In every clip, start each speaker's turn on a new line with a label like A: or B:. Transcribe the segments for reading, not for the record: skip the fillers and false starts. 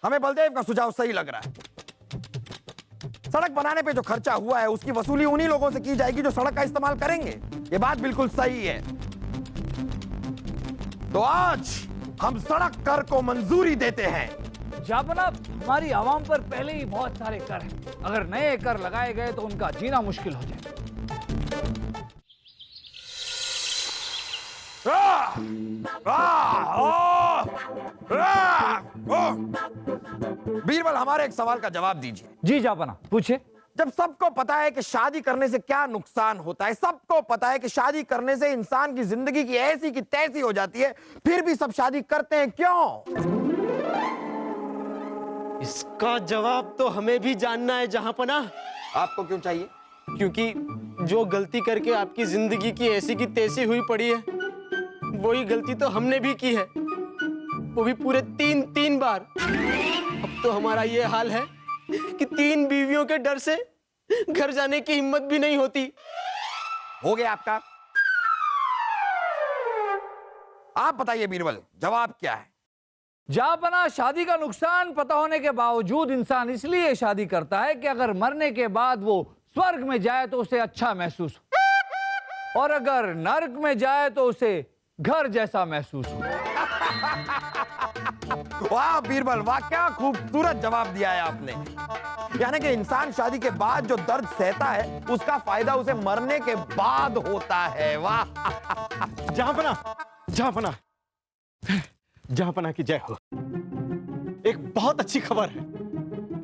A: हमें बलदेव का सुझाव सही लग रहा है। सड़क बनाने पे जो खर्चा हुआ है उसकी वसूली उन्हीं लोगों से की जाएगी जो सड़क का इस्तेमाल करेंगे। ये बात बिल्कुल सही है। तो आज हम सड़क कर को मंजूरी देते हैं।
B: जापना, हमारी आवाम पर पहले ही बहुत सारे कर हैं। अगर नए कर लगाए गए तो उनका जीना मुश्किल हो जाए।
A: बीरबल, हमारे एक सवाल का जवाब दीजिए।
B: जी जापना, पूछे।
A: जब सबको पता है कि शादी करने से क्या नुकसान होता है, सबको पता है कि शादी करने से इंसान की जिंदगी की ऐसी की तैसी हो जाती है, फिर भी सब शादी करते हैं, क्यों?
C: इसका जवाब तो हमें भी जानना है जहांपना।
A: आपको क्यों चाहिए?
C: क्योंकि जो गलती करके आपकी जिंदगी की ऐसी की तैसी हुई पड़ी है, वही गलती तो हमने भी की है, वो भी पूरे तीन बार। अब तो हमारा ये हाल है कि 3 बीवियों के डर से घर जाने की हिम्मत भी नहीं होती।
A: हो गया आपका। आप बताइए बीरबल, जवाब क्या है?
B: जापना, शादी का नुकसान पता होने के बावजूद इंसान इसलिए शादी करता है कि अगर मरने के बाद वो स्वर्ग में जाए तो उसे अच्छा महसूस हो, और अगर नर्क में जाए तो उसे घर जैसा महसूस हो।
A: वाह बीरबल, वाह, क्या खूबसूरत जवाब दिया है आपने। यानी कि इंसान शादी के बाद जो दर्द सहता है उसका फायदा उसे मरने के बाद होता है। वाह।
D: जहांपना की जय हो। एक बहुत अच्छी खबर है।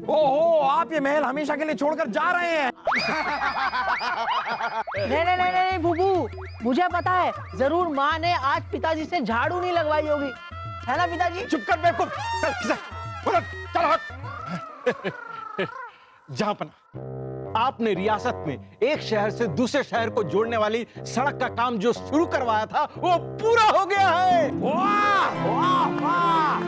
A: ओहो, आप ये महल हमेशा के लिए छोड़कर जा रहे हैं?
E: नहीं बुबू, मुझे पता है, जरूर माँ ने आज पिताजी से झाड़ू नहीं लगवाई होगी, है ना पिताजी?
D: चुप कर बेवकूफ। चल हट। जहांपना, आपने रियासत में एक शहर से दूसरे शहर को जोड़ने वाली सड़क का काम जो शुरू करवाया था वो पूरा हो गया है।
A: वाह वाह वाह,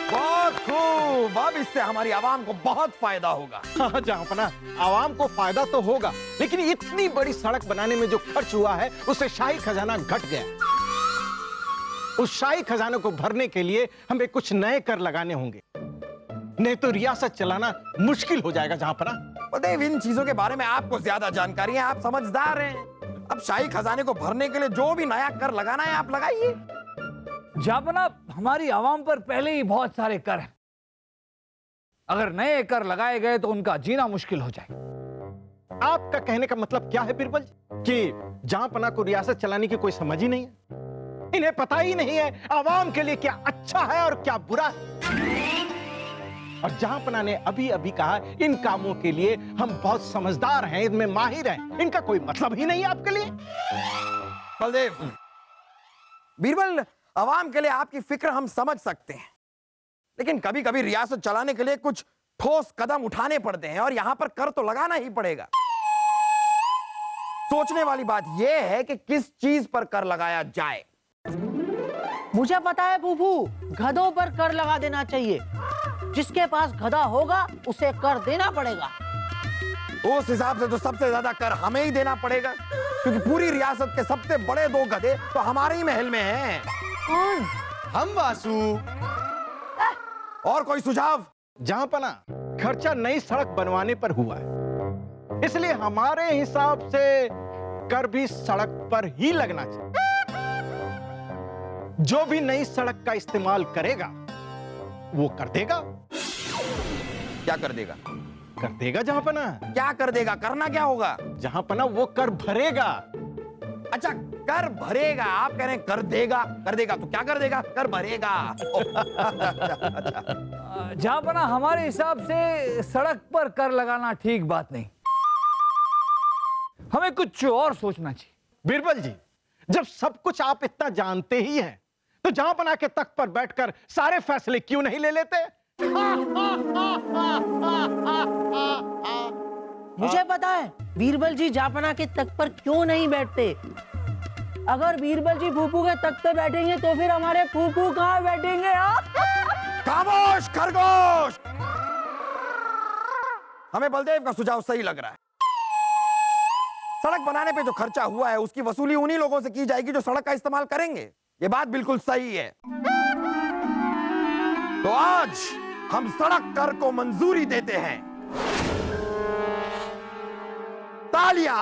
A: बहुत खूब। अब इससे हमारी आवाम को बहुत फायदा होगा।
D: हाँ जहांपना, आवाम को फायदा तो होगा, लेकिन इतनी बड़ी सड़क बनाने में जो खर्च हुआ है उससे शाही खजाना घट गया। उस शाही खजाने को भरने के लिए हमें कुछ नए कर लगाने होंगे, नहीं तो रियासत चलाना मुश्किल हो जाएगा। जहांपना,
A: बलदेव, इन चीजों के बारे में आपको ज्यादा जानकारी है, आप समझदार हैं। अब शाही खजाने को भरने के लिए जो भी नया कर लगाना है आप लगाइए।
B: जापना, हमारी आवाम पर पहले ही बहुत सारे कर हैं। अगर नए कर लगाए गए तो उनका जीना मुश्किल हो जाए।
D: आपका कहने का मतलब क्या है बीरबल कि जहांपना को रियासत चलाने की कोई समझ ही नहीं है? इन्हें पता ही नहीं है आवाम के लिए क्या अच्छा है और क्या बुरा है। और जहांपना ने अभी अभी कहा इन कामों के लिए हम बहुत समझदार हैं, इनमें माहिर हैं। इनका कोई मतलब ही नहीं है आपके लिए।
A: बलदेव, बीरबल, आवाम के लिए आपकी फिक्र हम समझ सकते हैं, लेकिन कभी कभी रियासत चलाने के लिए कुछ ठोस कदम उठाने पड़ते हैं और यहां पर कर तो लगाना ही पड़ेगा। सोचने वाली बात यह है कि किस चीज पर कर लगाया जाए।
E: मुझे पता है फूफू, गधों पर कर लगा देना चाहिए। जिसके पास गधा होगा उसे कर देना पड़ेगा।
A: उस हिसाब से तो सबसे ज्यादा कर हमें ही देना पड़ेगा, क्योंकि पूरी रियासत के सबसे बड़े 2 गधे तो हमारे ही महल में हैं।
E: कौन?
C: हम वासु।
A: और कोई सुझाव?
D: जहांपना, खर्चा नई सड़क बनवाने पर हुआ है, इसलिए हमारे हिसाब से कर भी सड़क पर ही लगना चाहिए। जो भी नई सड़क का इस्तेमाल करेगा वो कर देगा।
A: क्या कर देगा?
D: कर देगा जहांपना।
A: क्या कर देगा? करना क्या होगा?
D: जहांपना, वो कर भरेगा।
A: अच्छा, कर भरेगा। आप कह रहे हैं कर देगा। कर देगा तो क्या कर देगा? कर भरेगा।
B: जापना, हमारे हिसाब से सड़क पर कर लगाना ठीक बात नहीं, हमें कुछ और सोचना चाहिए।
D: बीरबल जी, जब सब कुछ आप इतना जानते ही हैं, तो जहांपना के तख्त पर बैठकर सारे फैसले क्यों नहीं ले लेते?
E: मुझे पता है बीरबल जी जहांपना के तख्त पर क्यों नहीं बैठते। अगर बीरबल जी फूफू के तख्त पे बैठेंगे तो फिर हमारे फूफू कहाँ बैठेंगे?
A: खामोश खरगोश। हमें बलदेव का सुझाव सही लग रहा है। सड़क बनाने पे जो खर्चा हुआ है उसकी वसूली उन्हीं लोगों से की जाएगी जो सड़क का इस्तेमाल करेंगे। ये बात बिल्कुल सही है। तो आज हम सड़क कर को मंजूरी देते हैं। तालियां।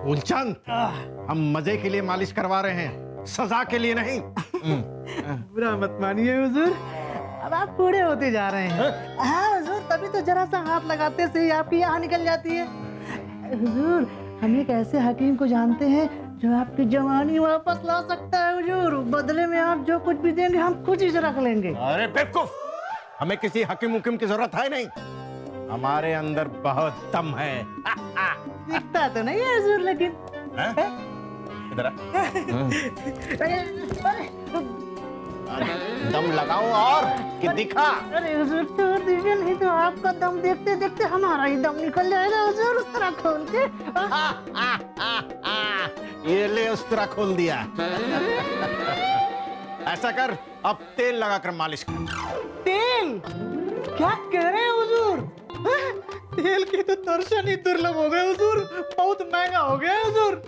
D: फूलचंद, हम मजे के लिए मालिश करवा रहे हैं, सजा के लिए नहीं।
E: बुरा मत मानिए हुजूर, अब आप बूढ़े होते जा रहे हैं। हाँ हुजूर, तभी तो जरा सा हाथ लगाते से ही आपकी यहाँ निकल जाती है। हुजूर, हम एक ऐसे हकीम को जानते हैं जो आपकी जवानी वापस ला सकता है हुजूर। बदले में आप जो कुछ भी देंगे हम खुद ही से रख लेंगे।
D: अरे बेवकूफ, हमें किसी हकीम उकीम की जरूरत है नहीं। हमारे अंदर बहुत दम है।
E: दिखता तो नहीं है हुजूर, लेकिन
D: इधर आ।
E: अरे,
D: दम लगाओ और कि दिखा।
E: अरे हुजूर छोड़ दीजिए, नहीं तो आपका दम देखते देखते हमारा ही दम निकल जाएगा हुजूर। उस तरह खोल के
D: ये ले, उस तरह खोल दिया। ऐसा कर, अब तेल लगाकर मालिश कर।
E: तेल? क्या कह रहे हैं हुजूर? तेल की तो दर्शन ही दुर्लभ हो गए हुजूर, बहुत महंगा हो गया है हुजूर।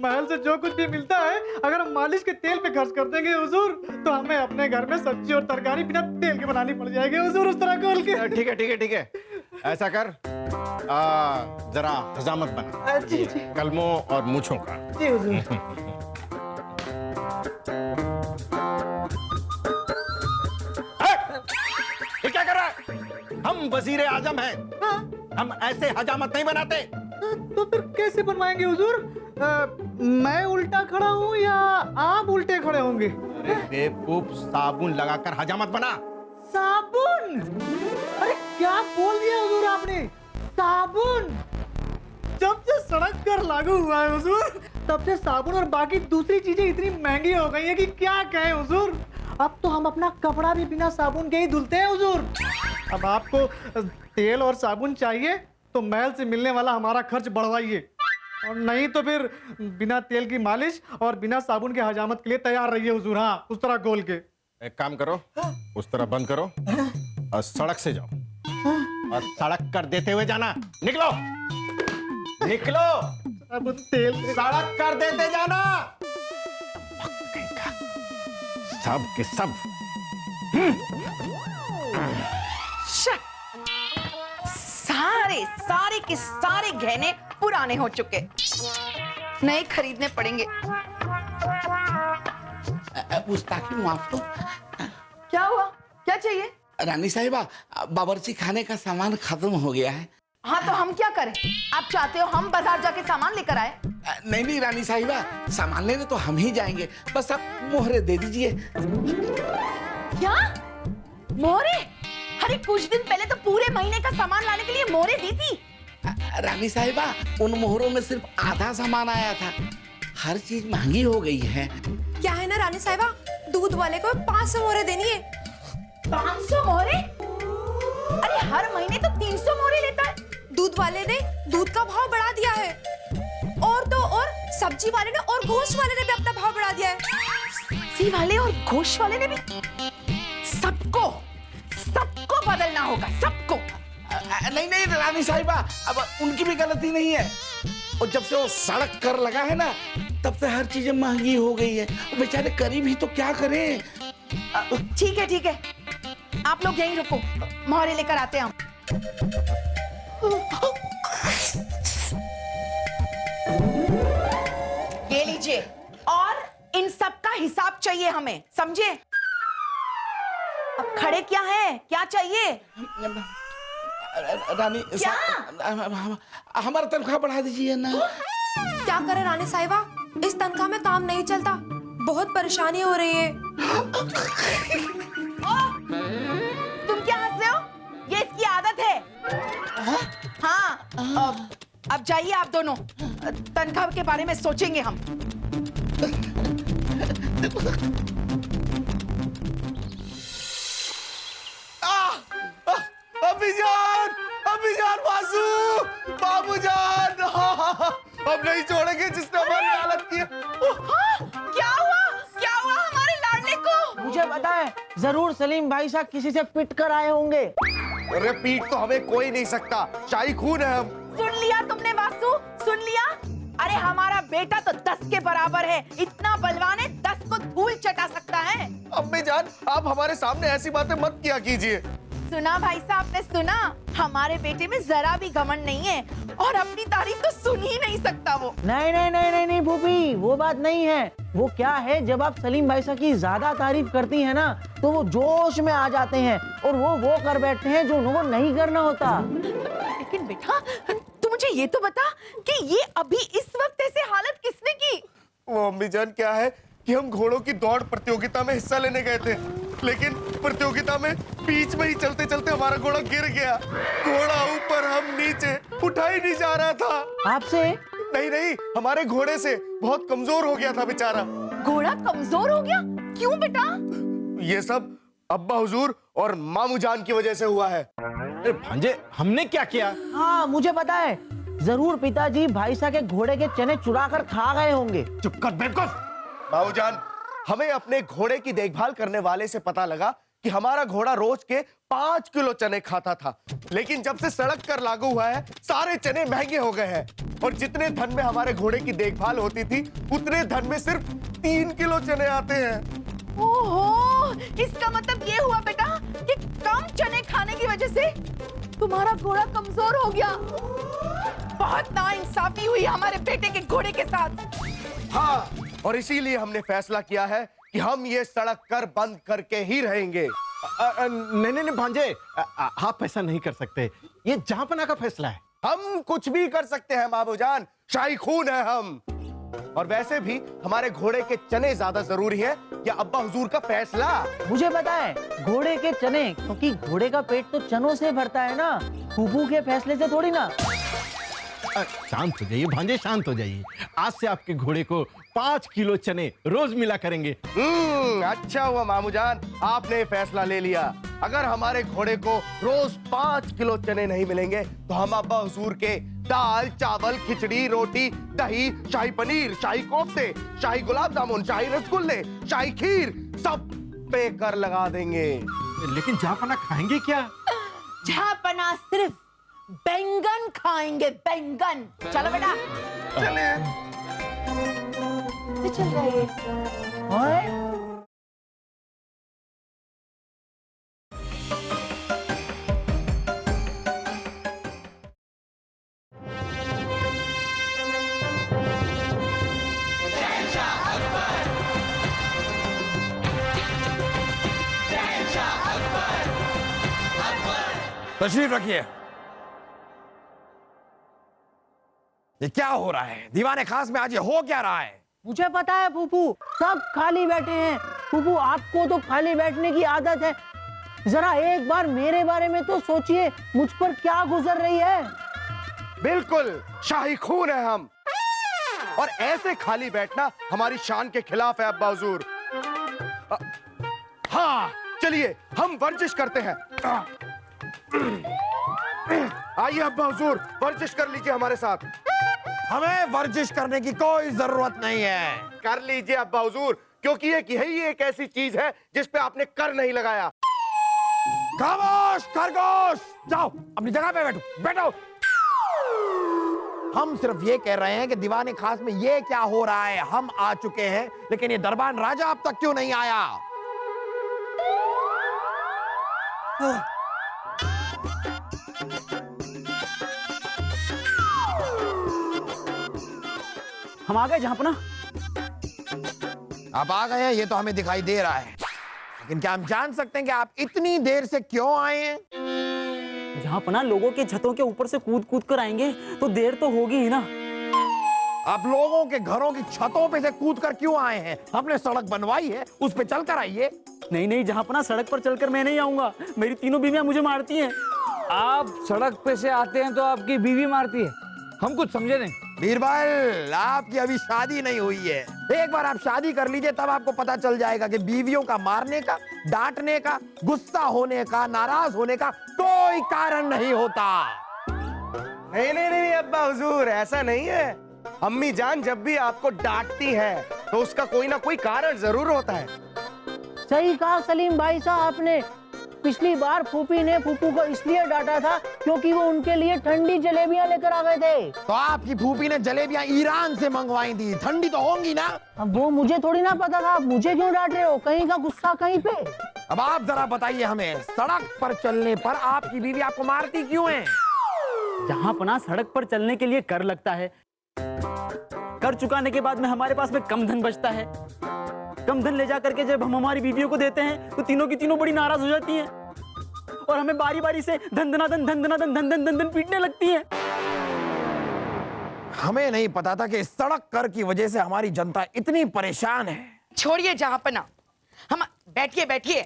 E: महल से जो कुछ भी मिलता है अगर हम मालिश के तेल पे खर्च कर देंगे हुजूर, तो हमें अपने घर में सब्जी और तरकारी बिना तेल के बनानी पड़ जाएगी हुजूर। उस तरह खोल के।
D: ठीक है ठीक है ठीक है, ऐसा कर, जरा हजामत बना।
E: जी जी
D: कलमों और मूंछों का।
E: जी हुजूर।
D: ये क्या कर रहा है? हम वजीर आजम हैं।
E: हाँ,
D: हम ऐसे हजामत नहीं बनाते।
E: तो फिर कैसे बनवाएंगे हुजूर? मैं उल्टा खड़ा हूँ या आप उल्टे खड़े होंगे?
D: अरे बेवकूफ, साबुन लगाकर हजामत बना।
E: साबुन? अरे क्या बोल दिया हुजूर आपने? साबुन? जब से सड़क कर लागू हुआ है हुजूर, तब से साबुन और बाकी दूसरी चीजें इतनी महंगी हो गई है कि क्या कहें हुजूर। अब तो हम अपना कपड़ा भी बिना साबुन के ही धुलते हैं हुजूर। अब आपको तेल और साबुन चाहिए तो महल से मिलने वाला हमारा खर्च बढ़वाइए, और नहीं तो फिर बिना तेल की मालिश और बिना साबुन के हजामत के लिए तैयार रहिए हुजूर। हाँ, उस तरह गोल के।
D: एक काम करो, उस तरह बंद करो और सड़क से जाओ और सड़क कर देते हुए जाना। निकलो निकलो,
E: अब तेल
D: सड़क कर देते जाना। सब के सब।
F: सारे सारे के सारे गहने पुराने हो चुके, नए खरीदने पड़ेंगे।
G: मुस्ताकी माफ तो।
F: क्या हुआ? क्या चाहिए?
G: रानी साहिबा, बावर्ची खाने का सामान खत्म हो गया है।
F: हाँ तो हम क्या करें? आप चाहते हो हम बाजार जाके सामान लेकर आए?
G: नहीं नहीं रानी साहिबा, सामान लेने तो हम ही जाएंगे, बस आप मोहरे दे दीजिए।
F: क्या मोहरे? अरे कुछ दिन पहले तो पूरे महीने का सामान लाने के लिए मोहरे दी थी।
G: रानी साहिबा, उन मोहरों में सिर्फ आधा सामान आया था, हर चीज महंगी हो गई है।
H: क्या है ना रानी साहिबा, दूध वाले को 500 मोहरे देनी है।
F: 500 मोहरे? अरे हर महीने तो 300 मोहरे लेता है।
H: दूध वाले ने दूध का भाव बढ़ा दिया है, और तो और सब्जी वाले ने और गोश्त वाले ने भी अपना भाव बढ़ा दिया है।
F: सब्जी वाले और गोश्त वाले ने भी? सबको सबको बदलना होगा, सबको।
G: नहीं नहीं रानी साहिबा, अब उनकी भी गलती नहीं है, और जब से वो सड़क कर लगा है ना, तब से हर चीजें महंगी हो गई है। बेचारे गरीब ही तो क्या करें।
F: ठीक है, आप लोग यहीं रुको, मोहरे लेकर आते हैं हम। ये लीजिए, और इन सब का हिसाब चाहिए हमें, समझे? अब खड़े क्या है, क्या चाहिए?
G: रानी
F: क्या?
G: हमारा तनख्वाह बढ़ा दीजिए ना।
H: क्या करे रानी साहिबा, इस तनख्वाह में काम नहीं चलता, बहुत परेशानी हो रही है।
F: तुम क्या हंस रहे हो? ये इसकी आदत है। हाँ, अब जाइए आप दोनों, तनख्वाह के बारे में सोचेंगे हम।
C: अभिजान वासु, बाबूजान, अब नहीं छोड़ेंगे जिसने हमारी हालत की है। जरूर सलीम भाई साहब किसी से पिट कर आए होंगे।
I: अरे पीट तो हमें कोई नहीं सकता, शाही खून है हम।
F: सुन लिया तुमने वासु, सुन लिया? अरे हमारा बेटा तो 10 के बराबर है, इतना बलवान है 10 को धूल चटा सकता है।
I: अम्मी जान, आप हमारे सामने ऐसी बातें मत किया कीजिए।
F: सुना भाई साहब ने सुना, हमारे बेटे में जरा भी घमंड नहीं है और अपनी तारीफ तो सुन ही नहीं सकता वो।
C: नहीं नहीं नहीं नहीं नहीं फूफी, वो बात नहीं है। वो क्या है, जब आप सलीम भाई साहब की ज्यादा तारीफ करती हैं ना तो वो जोश में आ जाते हैं और वो कर बैठते हैं जो उनको नहीं करना होता।
F: लेकिन बेटा तू मुझे ये तो बता कि ये अभी इस वक्त ऐसे हालत किसने की?
I: वो अम्मी जान क्या है कि हम घोड़ों की दौड़ प्रतियोगिता में हिस्सा लेने गए थे, लेकिन प्रतियोगिता में बीच में ही चलते चलते हमारा घोड़ा गिर गया। घोड़ा ऊपर, हम नीचे, उठा ही नहीं जा रहा था।
C: आपसे?
I: नहीं नहीं, हमारे घोड़े से। बहुत कमजोर हो गया था बेचारा।
F: घोड़ा कमजोर हो गया? क्यों बेटा?
I: ये सब अब्बा हुजूर और मामू जान की वजह से हुआ है।
D: अरे भांजे, हमने क्या किया?
C: हाँ मुझे पता है, जरूर पिताजी भाई साहब के घोड़े के चने चुरा कर खा गए होंगे।
D: चुप कर बेवकूफ।
I: मामू जान, हमें अपने घोड़े की देखभाल करने वाले से पता लगा कि हमारा घोड़ा रोज के 5 किलो चने खाता था, लेकिन जब से सड़क कर लागू हुआ है सारे चने महंगे हो गए हैं और जितने धन में हमारे घोड़े की देखभाल होती थी उतने धन में सिर्फ 3 किलो चने आते हैं।
F: ओहो, इसका मतलब ये हुआ बेटा कि कम चने खाने की वजह से तुम्हारा घोड़ा कमजोर हो गया। बहुत नाइंसाफी हुई हमारे बेटे के घोड़े के साथ।
I: हाँ, और इसीलिए हमने फैसला किया है कि हम ये सड़क कर बंद करके ही रहेंगे।
D: नहीं नहीं नहीं भांजे, आप ऐसा नहीं कर सकते। ये जहांपना का फैसला है।
I: हम कुछ भी कर सकते हैं मामू जान, शाही खून है हम। और वैसे भी हमारे घोड़े के चने ज्यादा जरूरी है या अब्बा हुजूर का फैसला?
C: मुझे पता है, घोड़े के चने, क्योंकि घोड़े का पेट तो चनों से भरता है ना, फूफू के फैसले से थोड़ी ना।
D: शांत हो जाइए भांजे, शांत हो जाइए। आज से आपके घोड़े को 5 किलो चने रोज मिला करेंगे।
I: अच्छा हुआ मामू जान, आपने फैसला ले लिया। अगर हमारे घोड़े को रोज 5 किलो चने नहीं मिलेंगे तो हम अब्बा हुजूर के दाल, चावल, खिचड़ी, रोटी, दही, शाही पनीर, शाही कोफ्ते, शाही गुलाब जामुन, शाही रसगुल्ले, शाही खीर सब पे कर लगा देंगे।
D: लेकिन जहांपना खाएंगे क्या?
F: झापना सिर्फ बैंगन खाएंगे, बैंगन। चलो बेटा
I: चले।
F: चल रहे हैं।
A: तशरीफ रखिए। ये क्या हो रहा है? दीवाने खास में आज ये हो क्या रहा है?
C: मुझे पता है फूफू, सब खाली बैठे हैं। फूफू आपको तो खाली बैठने की आदत है, जरा एक बार मेरे बारे में तो सोचिए, मुझ पर क्या गुजर रही है।
I: बिल्कुल, शाही खून है हम, और ऐसे खाली बैठना हमारी शान के खिलाफ है अब्बा हुजूर। हाँ चलिए हम वर्जिश करते हैं। आइए अब्बा हुजूर, वर्जिश कर लीजिए हमारे साथ।
A: हमें वर्जिश करने की कोई जरूरत नहीं है।
I: कर लीजिए अब्बा हुजूर, क्योंकि यही एक ऐसी चीज है जिस पे आपने कर नहीं लगाया।
A: खामोश खरगोश, जाओ अपनी जगह पे बैठो, बैठो। हम सिर्फ ये कह रहे हैं कि दीवाने खास में ये क्या हो रहा है। हम आ चुके हैं, लेकिन ये दरबान राजा अब तक क्यों नहीं आया?
E: हम आ गए जहांपना।
A: आप आ गए हैं ये तो हमें दिखाई दे रहा है, लेकिन क्या हम जान सकते हैं कि आप इतनी देर से क्यों आए हैं?
E: जहांपना, लोगों के छतों के ऊपर से कूद कूद कर आएंगे तो देर तो होगी ही ना।
A: आप लोगों के घरों की छतों पे से कूद कर क्यों आए हैं? हमने सड़क बनवाई है, उस पे चलकर आइए।
E: नहीं नहीं जहांपना, सड़क पर चलकर मैं नहीं आऊंगा, मेरी तीनों बीवियां मुझे मारती हैं।
B: आप सड़क पे से आते हैं तो आपकी बीवी मारती है, हम कुछ समझे नहीं।
A: बीरबल, आपकी अभी शादी नहीं हुई है। एक बार आप शादी कर लीजिए, तब आपको पता चल जाएगा कि बीवियों का मारने का, डांटने का, गुस्सा होने का, नाराज होने का कोई कारण नहीं होता।
I: नहीं नहीं नहीं अब्बा हुजूर, ऐसा नहीं है। अम्मी जान जब भी आपको डांटती हैं तो उसका कोई ना कोई कारण जरूर होता है।
E: सही कहा सलीम भाई साहब आपने। पिछली बार फूफी ने फूफू को इसलिए डांटा था क्योंकि वो उनके लिए ठंडी जलेबियां लेकर आ गए थे।
A: तो आपकी फूफी ने जलेबियां ईरान से मंगवाई थी, ठंडी तो होंगी ना।
E: अब वो मुझे थोड़ी ना पता था, मुझे क्यों डांट रहे हो? कहीं का गुस्सा कहीं पे।
A: अब आप जरा बताइए हमें, सड़क पर चलने पर आपकी बीवी आपको मारती क्यों है?
J: जहां पना सड़क पर चलने के लिए कर लगता है, कर चुकाने के बाद में हमारे पास में कम धन बचता है। कम धन ले जा करके जब हम हमारी बीवियों को देते हैं तो तीनों की तीनों बड़ी नाराज हो जाती हैं और हमें बारी बारी से धन धनाधन धन धनाधन धन धन धन धन पीटने लगती हैं।
A: हमें नहीं पता था कि सड़क कर की वजह से हमारी जनता इतनी परेशान है।
F: छोड़िए जहाँपना, हम बैठिए बैठिए।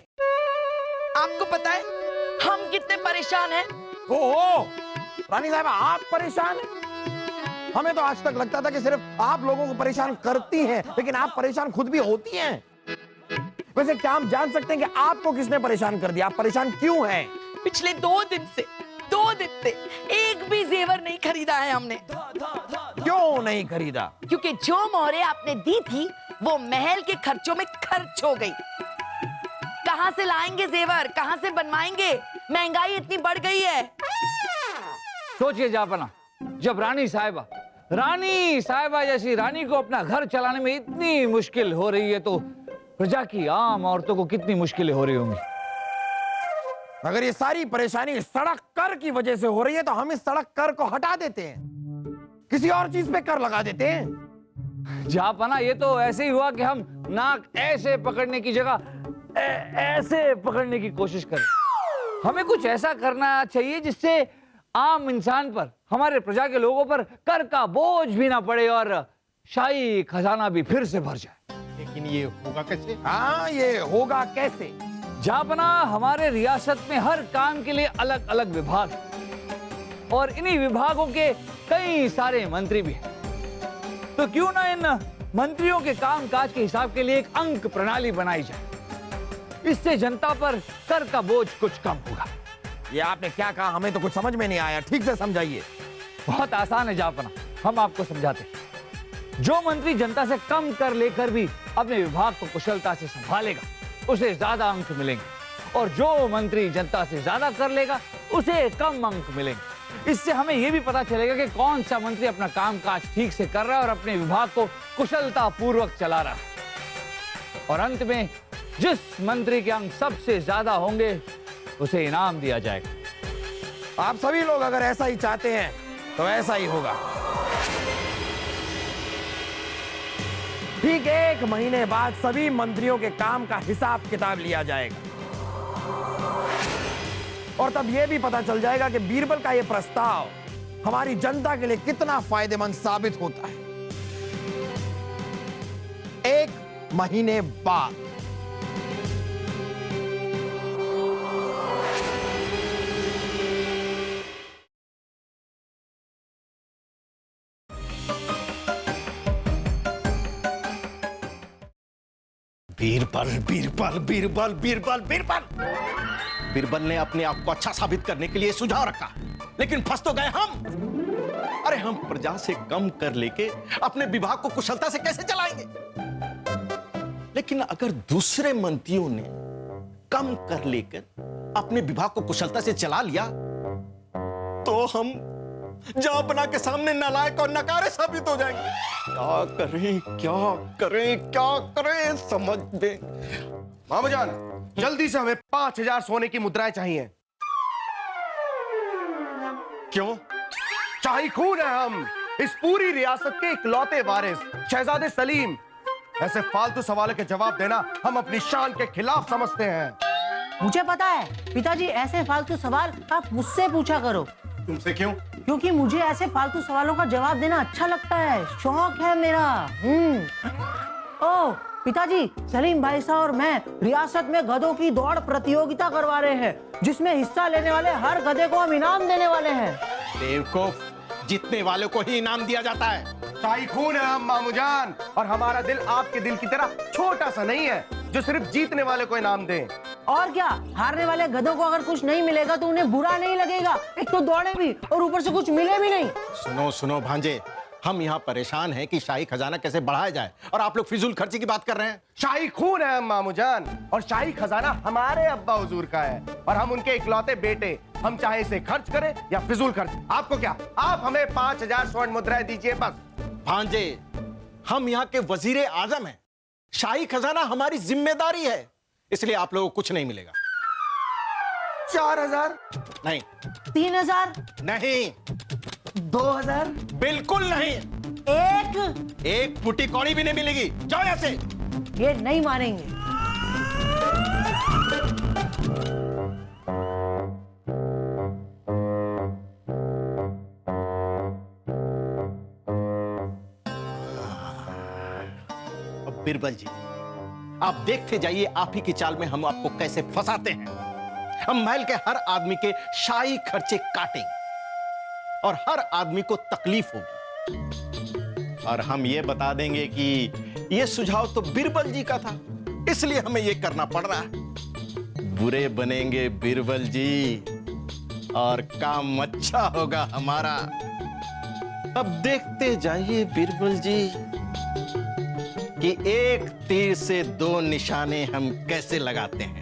F: आपको पता है हम कितने परेशान हैं?
A: ओहो रानी साहब, आप परेशान हैं? हमें तो आज तक लगता था कि सिर्फ आप लोगों को परेशान करती हैं, लेकिन आप परेशान खुद भी होती हैं। वैसे क्या हम जान सकते हैं कि आपको किसने परेशान कर दिया? आप परेशान क्यों हैं?
F: पिछले 2 दिन से एक भी जेवर नहीं खरीदा है हमने।
A: क्यों नहीं खरीदा?
F: क्योंकि जो मोहरे आपने दी थी वो महल के खर्चों में खर्च हो गई। कहां से लाएंगे जेवर, कहां से बनवाएंगे? महंगाई इतनी बढ़ गई है।
B: सोचिए जापना, जब रानी साहिबा जैसी रानी को अपना घर चलाने में इतनी मुश्किल हो रही है तो प्रजा की आम औरतों को कितनी मुश्किलें हो रही होंगी।
A: अगर ये सारी परेशानी सड़क कर की वजह से हो रही है तो हम इस सड़क कर को हटा देते हैं, किसी और चीज पे कर लगा देते हैं।
B: जापना, ये तो ऐसे ही हुआ कि हम नाक ऐसे पकड़ने की जगह ऐसे पकड़ने की कोशिश करें। हमें कुछ ऐसा करना चाहिए जिससे आम इंसान पर, हमारे प्रजा के लोगों पर कर का बोझ भी ना पड़े और शाही खजाना भी फिर से भर जाए।
D: लेकिन ये होगा कैसे?
A: हाँ, ये होगा कैसे?
B: जापना, हमारे रियासत में हर काम के लिए अलग अलग विभाग हैं और इन्हीं विभागों के कई सारे मंत्री भी हैं। तो क्यों ना इन मंत्रियों के कामकाज के हिसाब के लिए एक अंक प्रणाली बनाई जाए। इससे जनता पर कर का बोझ कुछ कम होगा।
A: ये आपने क्या कहा? हमें तो कुछ समझ में नहीं आया, ठीक से समझाइए।
B: बहुत आसान है जापना, हम आपको समझाते हैं। जो मंत्री जनता से कम कर लेकर भी अपने विभाग को कुशलता से संभालेगा उसे ज्यादा अंक मिलेंगे और जो मंत्री जनता से ज्यादा कर लेगा उसे कम अंक मिलेंगे। इससे हमें यह भी पता चलेगा कि कौन सा मंत्री अपना कामकाज ठीक से कर रहा है और अपने विभाग को कुशलता पूर्वक चला रहा है। और अंत में जिस मंत्री के अंक सबसे ज्यादा होंगे उसे इनाम दिया जाएगा।
A: आप सभी लोग अगर ऐसा ही चाहते हैं तो ऐसा ही होगा। ठीक 1 महीने बाद सभी मंत्रियों के काम का हिसाब किताब लिया जाएगा और तब यह भी पता चल जाएगा कि बीरबल का यह प्रस्ताव हमारी जनता के लिए कितना फायदेमंद साबित होता है। 1 महीने बाद
D: बीरबल बीरबल बीरबल बीरबल बीरबल बीरबल ने अपने आप को अच्छा साबित करने के लिए सुझाव रखा, लेकिन फंस तो गए हम। अरे हम प्रजा से कम कर लेके अपने विभाग को कुशलता से कैसे चलाएंगे? लेकिन अगर दूसरे मंत्रियों ने कम कर लेकर अपने विभाग को कुशलता से चला लिया तो हम जापना के सामने नालायक और नकारे साबित हो जाएंगे। क्या करें क्या करें क्या करें समझ दे।
I: मामूजान, जल्दी से हमें 5000 सोने की मुद्राएं चाहिए।
D: क्यों?
I: शाही खून है हम, इस पूरी रियासत के इकलौते वारिस शहजादे सलीम। ऐसे फालतू सवालों के जवाब देना हम अपनी शान के खिलाफ समझते हैं।
E: मुझे पता है पिताजी, ऐसे फालतू सवाल आप मुझसे पूछा करो।
D: तुमसे क्यों?
E: क्योंकि मुझे ऐसे फालतू सवालों का जवाब देना अच्छा लगता है, शौक है मेरा। ओह पिताजी, सलीम भाई साहब और मैं रियासत में गधों की दौड़ प्रतियोगिता करवा रहे हैं जिसमें हिस्सा लेने वाले हर गधे को हम इनाम देने वाले हैं।
D: बेवकूफ, जीतने वाले को ही इनाम दिया जाता है।
I: शाही खून है हम मामूजान, और हमारा दिल आपके दिल की तरह छोटा सा नहीं है जो सिर्फ जीतने वाले को इनाम दे।
E: और क्या, हारने वाले गधों को अगर कुछ नहीं मिलेगा तो उन्हें बुरा नहीं लगेगा। एक तो दौड़े भी और ऊपर से कुछ मिले भी नहीं।
D: सुनो सुनो भांजे, हम यहाँ परेशान हैं कि शाही खजाना कैसे बढ़ाया जाए और आप लोग फिजूल खर्ची की बात कर रहे हैं।
I: शाही खून है मामू जान, और शाही खजाना हमारे अब्बा हुजूर का है और हम उनके इकलौते बेटे। हम चाहे इसे खर्च करें या फिजूल खर्च, आपको क्या? आप हमें 5000 स्वर्ण मुद्राएं दीजिए बस।
D: भांजे, हम यहाँ के वजीरे आजम हैं। शाही खजाना हमारी जिम्मेदारी है, इसलिए आप लोगों को कुछ नहीं मिलेगा।
I: 4000
D: नहीं,
E: 3000,
D: नहीं,
I: 2000,
D: बिल्कुल नहीं। एक फुटी कौड़ी भी नहीं मिलेगी। जाओ यहाँ से।
E: ये नहीं मानेंगे।
D: अब बिरबल जी, आप देखते जाइए आप ही की चाल में हम आपको कैसे फंसाते हैं। हम महल के हर आदमी के शाही खर्चे काटेंगे और हर आदमी को तकलीफ होगी, और हम ये बता देंगे कि ये सुझाव तो बिरबल जी का था, इसलिए हमें ये करना पड़ रहा है। बुरे बनेंगे बिरबल जी और काम अच्छा होगा हमारा। अब देखते जाइए बिरबल जी कि एक तीर से 2 निशाने हम कैसे लगाते हैं।